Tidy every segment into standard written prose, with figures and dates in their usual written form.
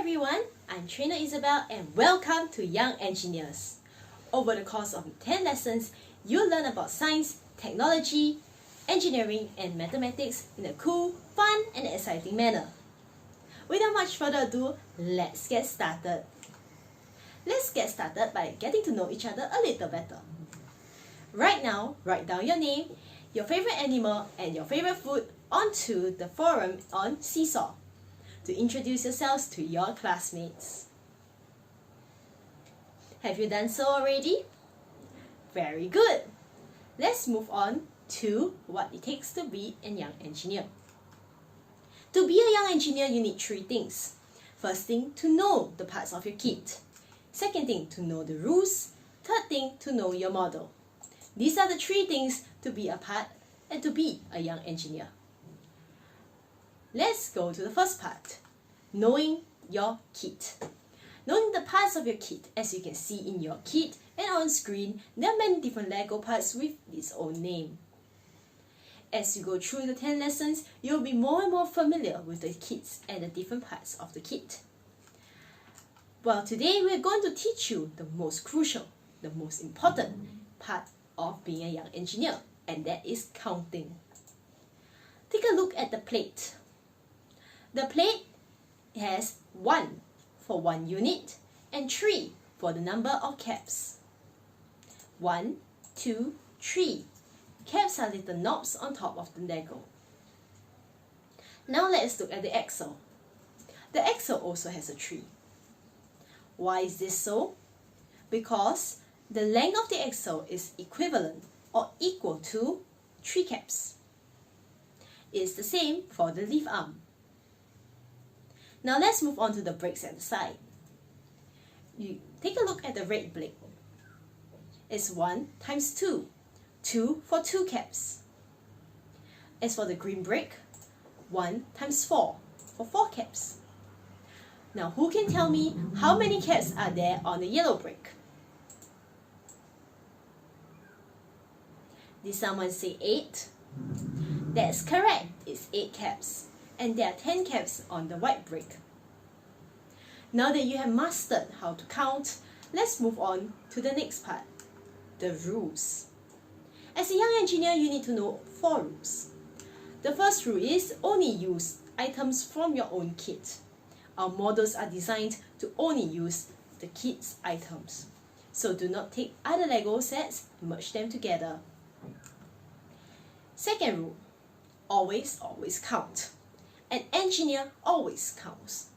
everyone, I'm Trainer Isabel and welcome to Young Engineers. Over the course of 10 lessons, you'll learn about science, technology, engineering and mathematics in a cool, fun and exciting manner. Without much further ado, let's get started. Let's get started by getting to know each other a little better. Right now, write down your name, your favorite animal and your favorite food onto the forum on Seesaw to introduce yourselves to your classmates. Have you done so already? Very good! Let's move on to what it takes to be a young engineer. To be a young engineer, you need three things. First thing, to know the parts of your kit. Second thing, to know the rules. Third thing, to know your model. These are the three things to be a part and to be a young engineer. Let's go to the first part, knowing your kit. Knowing the parts of your kit, as you can see in your kit and on screen, there are many different Lego parts with its own name. As you go through the 10 lessons, you'll be more and more familiar with the kits and the different parts of the kit. Well, today we're going to teach you the most crucial, the most important part of being a young engineer, and that is counting. Take a look at the plate. The plate has 1 for 1 unit and 3 for the number of caps. 1, 2, 3. Caps are little knobs on top of the Lego. Now let's look at the axle. The axle also has a 3. Why is this so? Because the length of the axle is equivalent or equal to 3 caps. It's the same for the leaf arm. Now let's move on to the brakes at the side. You take a look at the red brake. It's 1 times 2. 2 for 2 caps. As for the green brake, 1 times 4 for 4 caps. Now who can tell me how many caps are there on the yellow brake? Did someone say 8? That's correct, it's 8 caps. And there are 10 caps on the white brake. Now that you have mastered how to count, let's move on to the next part, the rules. As a young engineer, you need to know 4 rules. The first rule is only use items from your own kit. Our models are designed to only use the kit's items. So do not take other Lego sets and merge them together. Second rule, always count. An engineer always counts.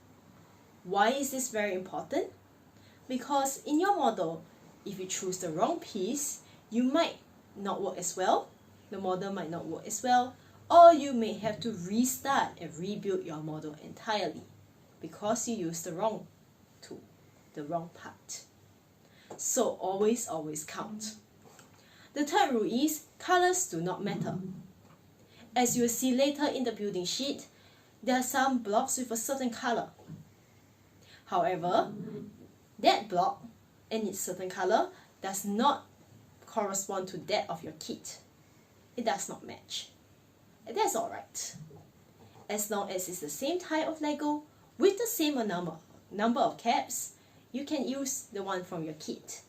Why is this very important? Because in your model, if you choose the wrong piece, you might not work as well, the model might not work as well, or you may have to restart and rebuild your model entirely because you used the wrong tool, the wrong part. So always count. The third rule is colors do not matter. As you will see later in the building sheet, there are some blocks with a certain color. However, that block and its certain color does not correspond to that of your kit. It does not match. And that's alright. As long as it's the same type of Lego with the same number of caps, you can use the one from your kit.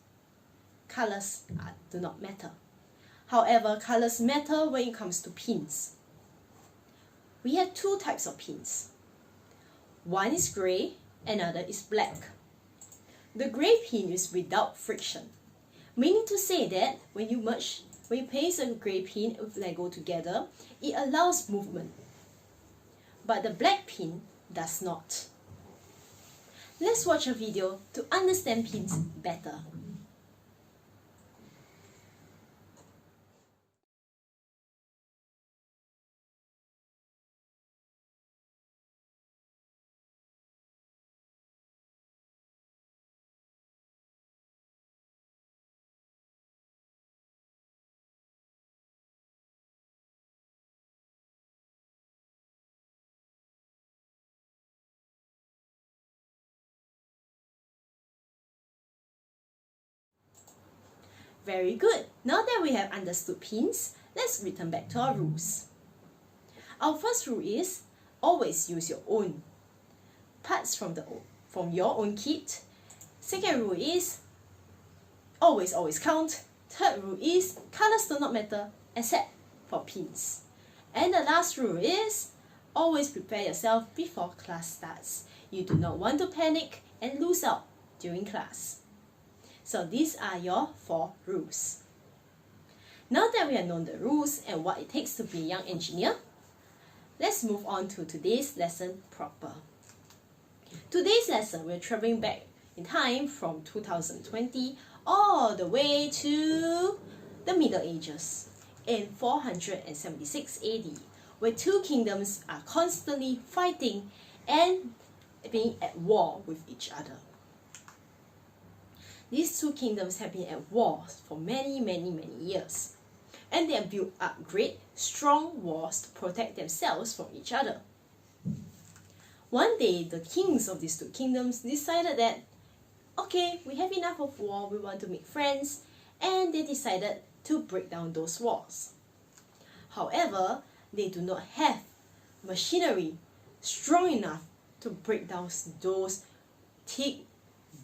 Colors do not matter. However, colors matter when it comes to pins. We have 2 types of pins. One is grey, another is black. The grey pin is without friction, meaning to say that when you place a grey pin with Lego together, it allows movement. But the black pin does not. Let's watch a video to understand pins better. Very good. Now that we have understood pins, let's return back to our rules. Our first rule is always use your own parts from the from your own kit. Second rule is always count. Third rule is colors do not matter except for pins. And the last rule is always prepare yourself before class starts. You do not want to panic and lose out during class. So these are your 4 rules. Now that we have known the rules and what it takes to be a young engineer, let's move on to today's lesson proper. Today's lesson, we're traveling back in time from 2020 all the way to the Middle Ages in 476 AD, where 2 kingdoms are constantly fighting and being at war with each other. These 2 kingdoms have been at war for many years, and they have built up great, strong walls to protect themselves from each other. One day, the kings of these 2 kingdoms decided that, okay, we have enough of war, we want to make friends, and they decided to break down those walls. However, they do not have machinery strong enough to break down those thick,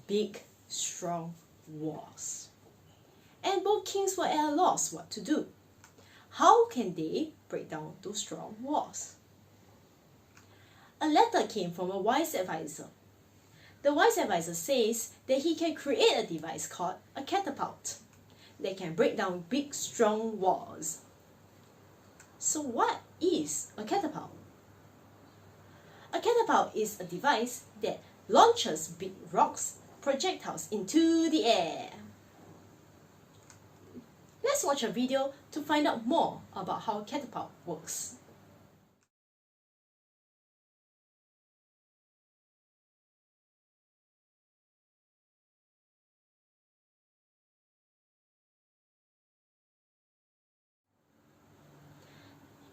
big, strong walls. And both kings were at a loss what to do. How can they break down those strong walls? A letter came from a wise advisor. The wise advisor says that he can create a device called a catapult that can break down big, strong walls. So what is a catapult? A catapult is a device that launches big rocks, projectiles into the air. Let's watch a video to find out more about how a catapult works.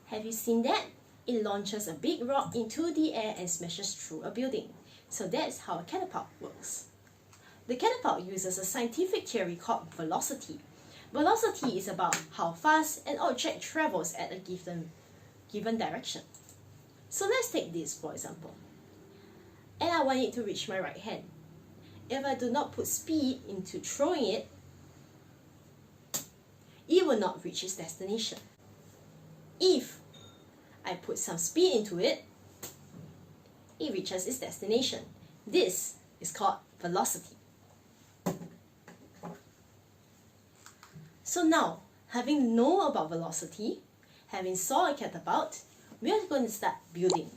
Have you seen that? It launches a big rock into the air and smashes through a building. So that's how a catapult works. The catapult uses a scientific theory called velocity. Velocity is about how fast an object travels at a given direction. So let's take this for example. And I want it to reach my right hand. If I do not put speed into throwing it, it will not reach its destination. If I put some speed into it, it reaches its destination. This is called velocity. So now, having known about velocity, having saw a catapult, we are going to start building.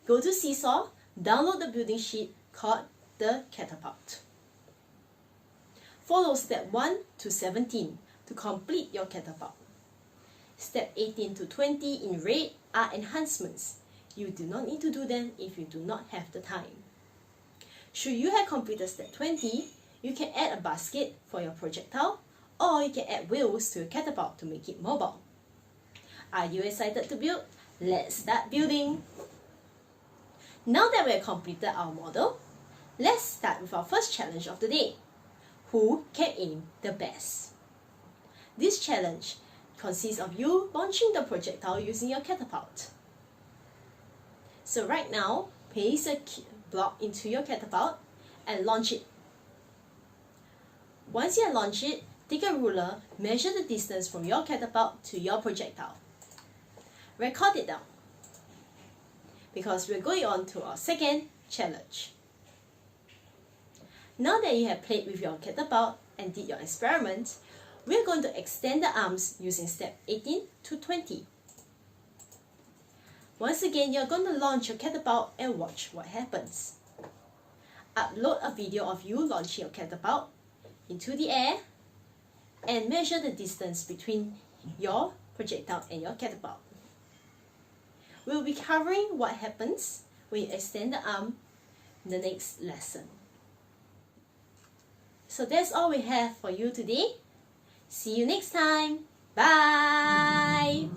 Go to Seesaw, download the building sheet called the catapult. Follow step 1 to 17 to complete your catapult. Step 18 to 20 in red are enhancements. You do not need to do them if you do not have the time. Should you have completed step 20, you can add a basket for your projectile, or you can add wheels to your catapult to make it mobile. Are you excited to build? Let's start building! Now that we have completed our model, let's start with our first challenge of the day. Who can aim the best? This challenge consists of you launching the projectile using your catapult. So right now, place a block into your catapult and launch it. Once you have launched it, take a ruler, measure the distance from your catapult to your projectile. Record it down, because we're going on to our second challenge. Now that you have played with your catapult and did your experiment, we're going to extend the arms using step 18 to 20. Once again, you're going to launch your catapult and watch what happens. Upload a video of you launching your catapult into the air and measure the distance between your projectile and your catapult. We'll be covering what happens when you extend the arm in the next lesson. So that's all we have for you today. See you next time. Bye!